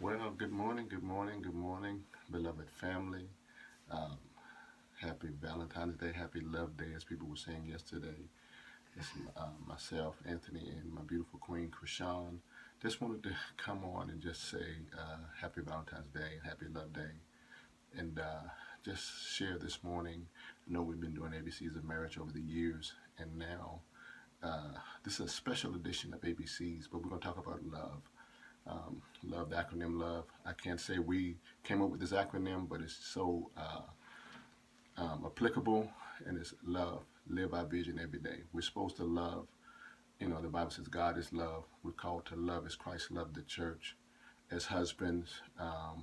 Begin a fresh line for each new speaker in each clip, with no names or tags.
Well, good morning, good morning, good morning, beloved family. Um, Happy Valentine's Day, happy Love Day, as people were saying yesterday. It's myself, Anthony, and my beautiful queen, Krishan. Just wanted to come on and just say happy Valentine's Day, happy Love Day, and just share this morning. I know we've been doing ABCs of marriage over the years, and now this is a special edition of ABCs, but we're going to talk about love. Love, the acronym love. I can't say we came up with this acronym, but it's so applicable, and it's love. Live our vision every day. We're supposed to love. You know, the Bible says God is love. We're called to love as Christ loved the church. As husbands,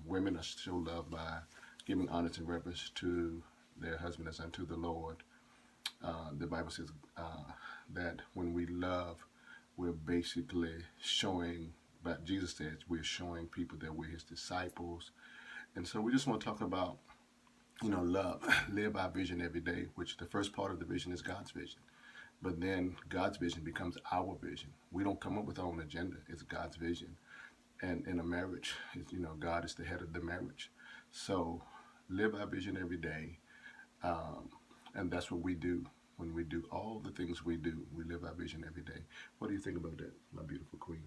women are still loved by giving honor and reverence to their husband as unto the Lord. The Bible says that when we love, we're basically showing, but Jesus says we're showing people that we're his disciples. And so we just want to talk about, love, live our vision every day, which the first part of the vision is God's vision. But then God's vision becomes our vision. We don't come up with our own agenda. It's God's vision. And in a marriage, God is the head of the marriage. So live our vision every day. Um, and that's what we do. When we do all the things we do, we live our vision every day. What do you think about that, my beautiful queen?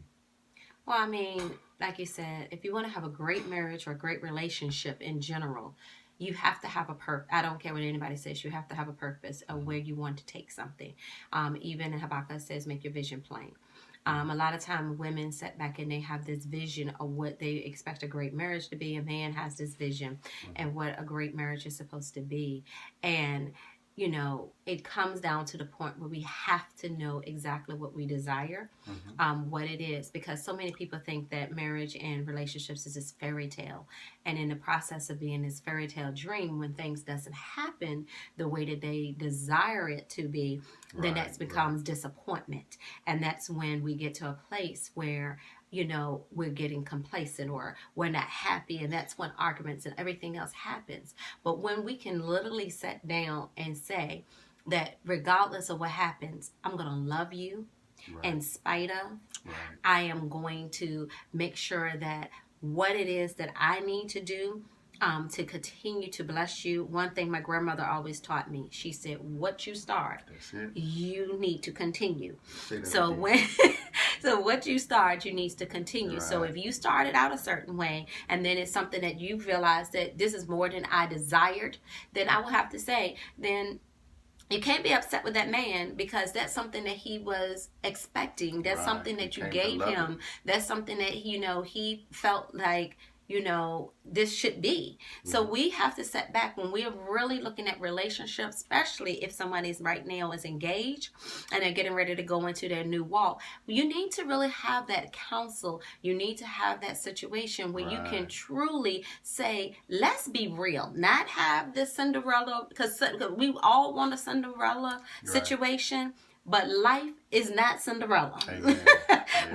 Well, I mean, like you said, if you want to have a great marriage or a great relationship in general, you have to have a purpose. I don't care what anybody says. You have to have a purpose of
Mm-hmm.
where you want to take something. Even Habakkuk says, make your vision plain. A lot of time women sit back and they have this vision of what they expect a great marriage to be. A man has this vision
Mm-hmm.
and what a great marriage is supposed to be. And it comes down to the point where we have to know exactly what we desire,
Mm-hmm.
what it is, because so many people think that marriage and relationships is this fairy tale, and in the process of being this fairy tale dream, when things doesn't happen the way that they desire it to be, then
Right,
that
right,
becomes disappointment, and that's when we get to a place where we're getting complacent or we're not happy, and that's when arguments and everything else happens. But when we can literally sit down and say that regardless of what happens, I'm going to love you
right,
in spite of.
right,
I am going to make sure that what it is that I need to do to continue to bless you. One thing my grandmother always taught me, she said, what you start,
that's it.
you need to continue.
Say that
So
again.
when so what you start, you need to continue. So
Right,
if you started out a certain way and then it's something that you realize that this is more than I desired, then I will have to say, then you can't be upset with that man because that's something that he was expecting. That's
right.
something
He
that you
came to
gave
love it.
him. That's something that he felt like this should be. So
Mm-hmm.
we have to set back when we're really looking at relationships, especially if somebody's right now is engaged and they're getting ready to go into their new walk. You need to really have that counsel. You need to have that situation where you can
Right,
truly say, let's be real, not have this Cinderella, because we all want a Cinderella
right.
situation, but life is not Cinderella.
Amen.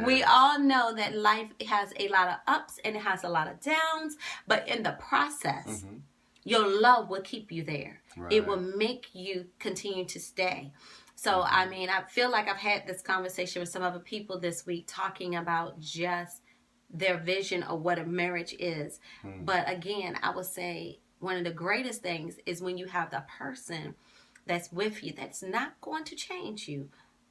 We
Yes.
all know that life has a lot of ups and it has a lot of downs, but in the process,
Mm-hmm.
your love will keep you there. It will
Right.
make you continue to stay. So, I
Mm-hmm.
mean, I feel like I've had this conversation with some other people this week talking about just their vision of what a marriage is.
Hmm.
But again, I would say one of the greatest things is when you have the person that's with you that's not going to change you,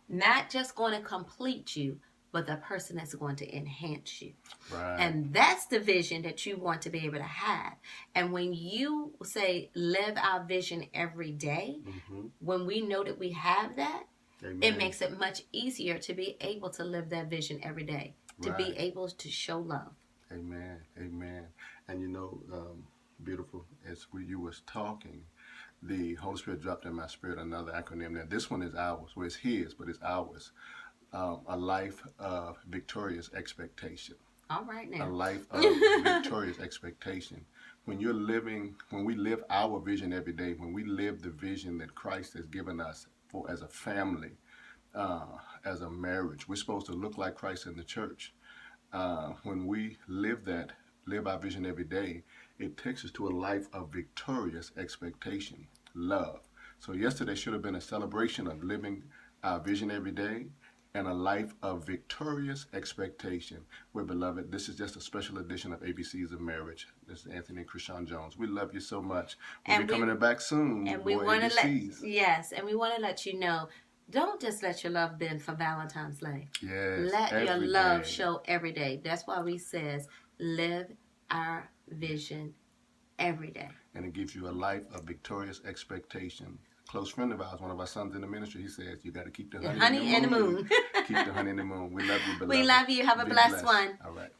not just going to complete you, but the person that's going to enhance you.
Right.
And that's the vision that you want to be able to have. And when you say live our vision every day,
Mm-hmm.
when we know that we have that, it
Amen.
makes it much easier to be able to live that vision every day, to be
Right.
able to show love.
Amen. Amen. And beautiful, as you was talking, the Holy Spirit dropped in my spirit another acronym. Now, this one is ours. Well, it's his, but it's ours. A life of victorious expectation.
All right
A
now.
life of victorious expectation. When we live our vision every day, when we live the vision that Christ has given us for as a family, uh, as a marriage, we're supposed to look like Christ in the church. When we live our vision every day, it takes us to a life of victorious expectation, love. So yesterday should have been a celebration of living our vision every day, and a life of victorious expectation. Well, beloved, this is just a special edition of ABCs of Marriage. This is Anthony and Krishan Jones. We love you so much. We'll be coming back soon.
And we
More
want to
ABCs.
and we want to let you know, don't just let your love bend for Valentine's Day.
Yes,
let your love
day.
show every day. That's why we says live our vision every day.
And it gives you a life of victorious expectation. A close friend of ours, one of our sons in the ministry, he says, you got to keep the honey in the moon. Keep the honey in the moon. We love you, beloved.
We love you. Have a blessed one.
All right.